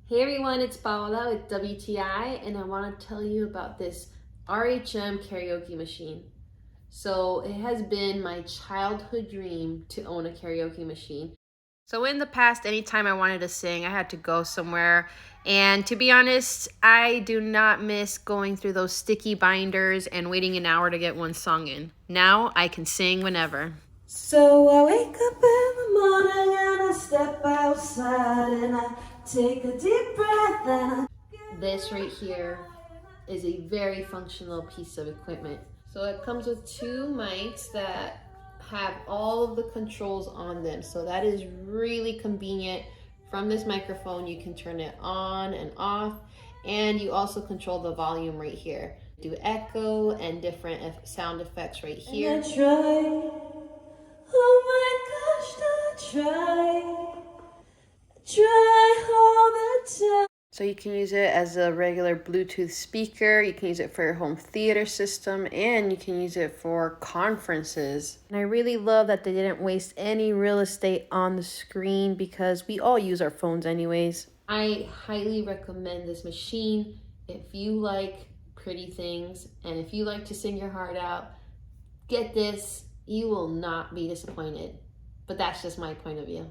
Hey everyone, it's Paola with WTI, and I want to tell you about this RHM karaoke machine. So it has been my childhood dream to own a karaoke machine. So in the past, anytime I wanted to sing, I had to go somewhere. And to be honest, I do not miss going through those sticky binders and waiting an hour to get one song in. Now I can sing whenever. So I wake up in the morning and I step outside and I take a deep breath and This right here is a very functional piece of equipment. So it comes with two mics that have all of the controls on them. So that is really convenient. From this microphone, you can turn it on and off, and you also control the volume right here. Do echo and different sound effects right here. I try, oh my gosh, I try all the time. So you can use it as a regular Bluetooth speaker, you can use it for your home theater system, and you can use it for conferences. And I really love that they didn't waste any real estate on the screen because we all use our phones anyways. I highly recommend this machine if you like pretty things and if you like to sing your heart out. Get this, you will not be disappointed. But that's just my point of view.